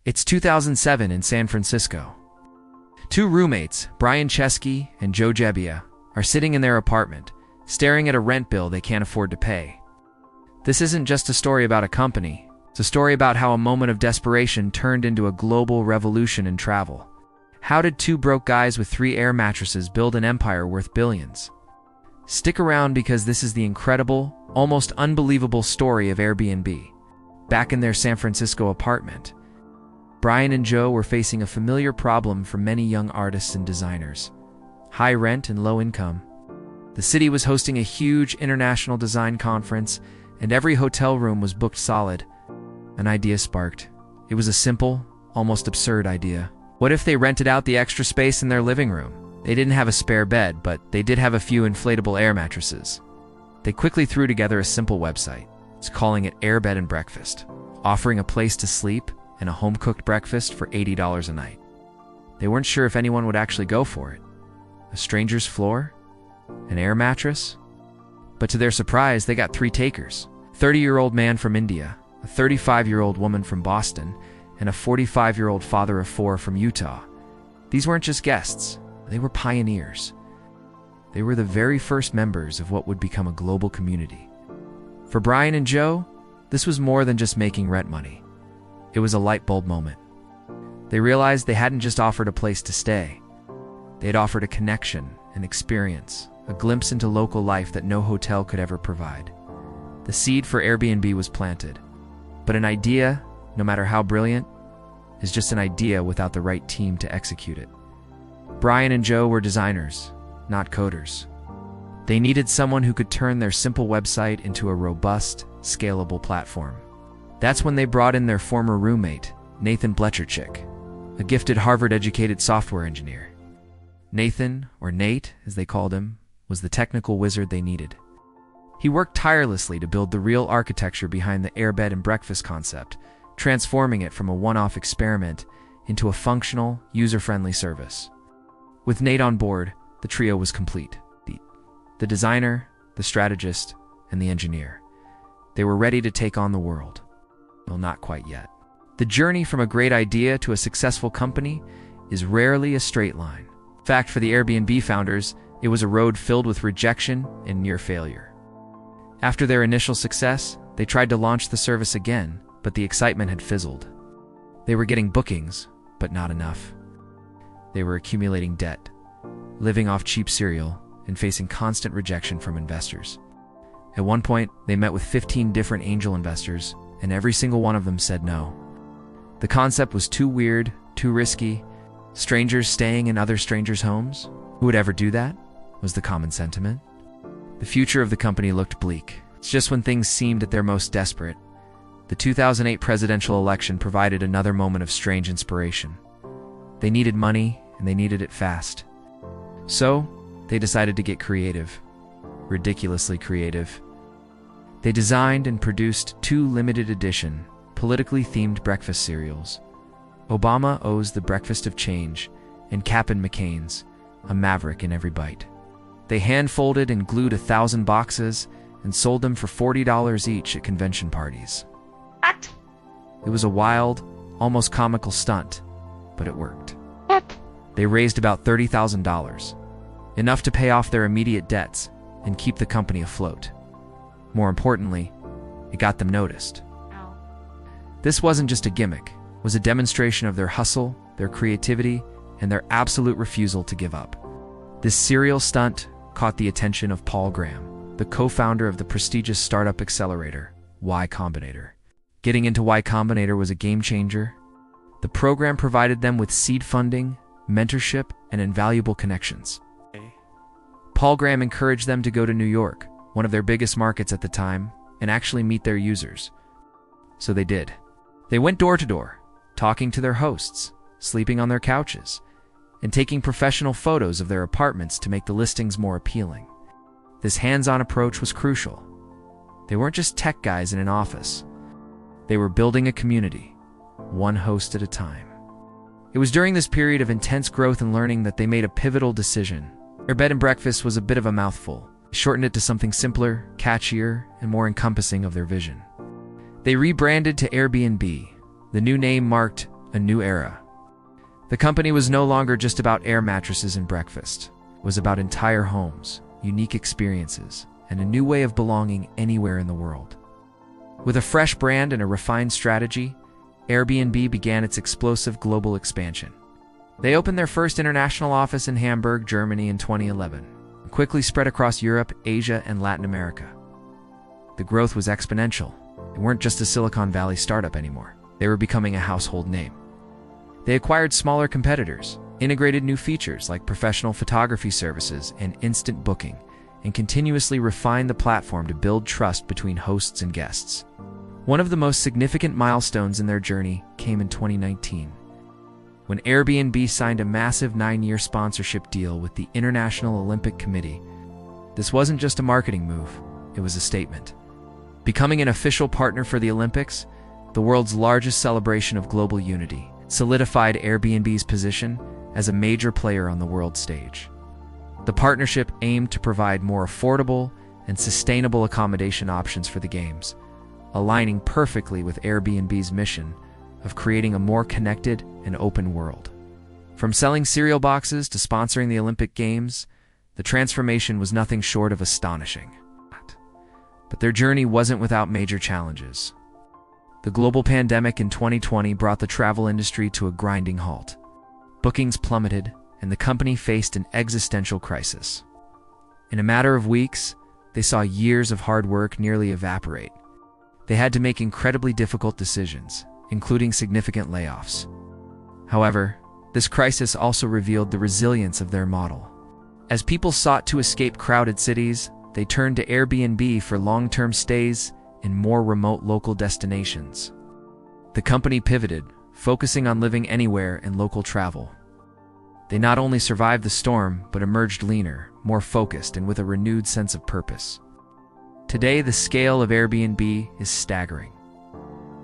It's 2007 in San Francisco. Two roommates, Brian Chesky and Joe Gebbia, are sitting in their apartment, staring at a rent bill they can't afford to pay. This isn't just a story about a company. It's a story about how a moment of desperation turned into a global revolution in travel. How did two broke guys with 3 air mattresses build an empire worth billions? Stick around because this is the incredible, almost unbelievable story of Airbnb. Back in their San Francisco apartment, Brian and Joe were facing a familiar problem for many young artists and designers: high rent and low income. The city was hosting a huge international design conference, and every hotel room was booked solid. An idea sparked. It was a simple, almost absurd idea. What if they rented out the extra space in their living room? They didn't have a spare bed, but they did have a few inflatable air mattresses. They quickly threw together a simple website, calling it Airbnb and Breakfast, offering a place to sleep and a home-cooked breakfast for $80 a night. They weren't sure if anyone would actually go for it. A stranger's floor? An air mattress? But to their surprise, they got 3 takers: a 30-year-old man from India, a 35-year-old woman from Boston, and a 45-year-old father of 4 from Utah. These weren't just guests, they were pioneers. They were the very first members of what would become a global community. For Brian and Joe, this was more than just making rent money. It was a light bulb moment. They realized they hadn't just offered a place to stay. They had offered a connection, an experience, a glimpse into local life that no hotel could ever provide. The seed for Airbnb was planted. But an idea, no matter how brilliant, is just an idea without the right team to execute it. Brian and Joe were designers, not coders. They needed someone who could turn their simple website into a robust, scalable platform. That's when they brought in their former roommate, Nathan Blecharczyk, a gifted Harvard-educated software engineer. Nathan, or Nate as they called him, was the technical wizard they needed. He worked tirelessly to build the real architecture behind the Airbnb and Breakfast concept, transforming it from a one-off experiment into a functional, user-friendly service. With Nate on board, the trio was complete. The designer, the strategist, and the engineer. They were ready to take on the world. Well, not quite yet. The journey from a great idea to a successful company is rarely a straight line. In fact, for the Airbnb founders, it was a road filled with rejection and near failure. After their initial success, they tried to launch the service again, but the excitement had fizzled. They were getting bookings, but not enough. They were accumulating debt, living off cheap cereal, and facing constant rejection from investors. At one point, they met with 15 different angel investors, and every single one of them said no. The concept was too weird, too risky. Strangers staying in other strangers' homes? Who would ever do that? Was the common sentiment. The future of the company looked bleak. It's just when things seemed at their most desperate. The 2008 presidential election provided another moment of strange inspiration. They needed money, and they needed it fast. So, they decided to get creative. Ridiculously creative. They designed and produced 2 limited edition, politically themed breakfast cereals. Obama owes the breakfast of change, and Cap'n McCain's, a maverick in every bite. They hand-folded and glued 1,000 boxes and sold them for $40 each at convention parties. What? It was a wild, almost comical stunt, but it worked. They raised about $30,000, enough to pay off their immediate debts and keep the company afloat. More importantly, it got them noticed. This wasn't just a gimmick, it was a demonstration of their hustle, their creativity, and their absolute refusal to give up. This serial stunt caught the attention of Paul Graham, the co-founder of the prestigious startup accelerator, Y Combinator. Getting into Y Combinator was a game changer. The program provided them with seed funding, mentorship, and invaluable connections. Paul Graham encouraged them to go to New York, one of their biggest markets at the time, and actually meet their users. So they did. They went door to door, talking to their hosts, sleeping on their couches, and taking professional photos of their apartments to make the listings more appealing. This hands-on approach was crucial. They weren't just tech guys in an office. They were building a community, one host at a time. It was during this period of intense growth and learning that they made a pivotal decision. Their bed and breakfast was a bit of a mouthful. They shortened it to something simpler, catchier, and more encompassing of their vision. They rebranded to Airbnb. The new name marked a new era. The company was no longer just about air mattresses and breakfast. It was about entire homes, unique experiences, and a new way of belonging anywhere in the world. With a fresh brand and a refined strategy, Airbnb began its explosive global expansion. They opened their first international office in Hamburg, Germany in 2011, and quickly spread across Europe, Asia, and Latin America. The growth was exponential. They weren't just a Silicon Valley startup anymore. They were becoming a household name. They acquired smaller competitors, integrated new features like professional photography services and instant booking, and continuously refined the platform to build trust between hosts and guests. One of the most significant milestones in their journey came in 2019, when Airbnb signed a massive 9-year sponsorship deal with the International Olympic Committee. This wasn't just a marketing move, it was a statement. Becoming an official partner for the Olympics, the world's largest celebration of global unity, solidified Airbnb's position as a major player on the world stage. The partnership aimed to provide more affordable and sustainable accommodation options for the Games, aligning perfectly with Airbnb's mission of creating a more connected and open world. From selling cereal boxes to sponsoring the Olympic Games, the transformation was nothing short of astonishing. But their journey wasn't without major challenges. The global pandemic in 2020 brought the travel industry to a grinding halt. Bookings plummeted, and the company faced an existential crisis. In a matter of weeks, they saw years of hard work nearly evaporate. They had to make incredibly difficult decisions, including significant layoffs. However, this crisis also revealed the resilience of their model. As people sought to escape crowded cities, they turned to Airbnb for long-term stays in more remote local destinations. The company pivoted, focusing on living anywhere and local travel. They not only survived the storm, but emerged leaner, more focused, and with a renewed sense of purpose. Today, the scale of Airbnb is staggering.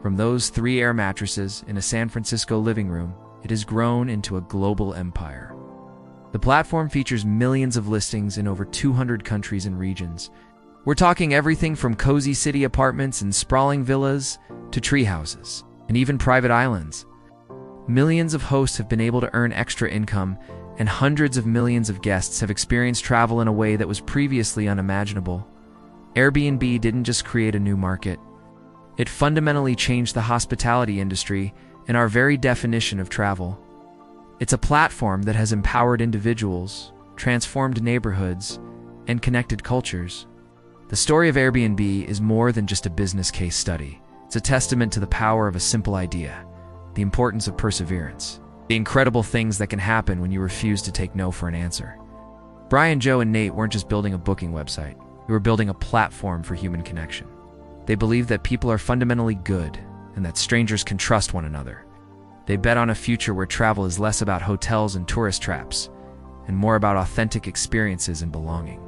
From those 3 air mattresses in a San Francisco living room, it has grown into a global empire. The platform features millions of listings in over 200 countries and regions. We're talking everything from cozy city apartments and sprawling villas to tree houses, and even private islands. Millions of hosts have been able to earn extra income, and hundreds of millions of guests have experienced travel in a way that was previously unimaginable. Airbnb didn't just create a new market. It fundamentally changed the hospitality industry and our very definition of travel. It's a platform that has empowered individuals, transformed neighborhoods, and connected cultures. The story of Airbnb is more than just a business case study. It's a testament to the power of a simple idea, the importance of perseverance, the incredible things that can happen when you refuse to take no for an answer. Brian, Joe, and Nate weren't just building a booking website. They were building a platform for human connection. They believe that people are fundamentally good and that strangers can trust one another. They bet on a future where travel is less about hotels and tourist traps and more about authentic experiences and belonging.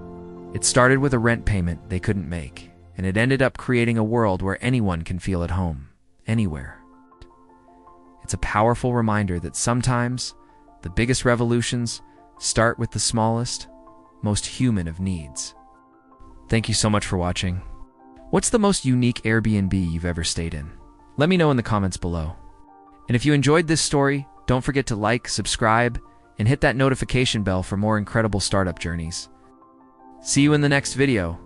It started with a rent payment they couldn't make, and it ended up creating a world where anyone can feel at home, anywhere. It's a powerful reminder that sometimes the biggest revolutions start with the smallest, most human of needs. Thank you so much for watching. What's the most unique Airbnb you've ever stayed in? Let me know in the comments below. And if you enjoyed this story, don't forget to like, subscribe, and hit that notification bell for more incredible startup journeys. See you in the next video.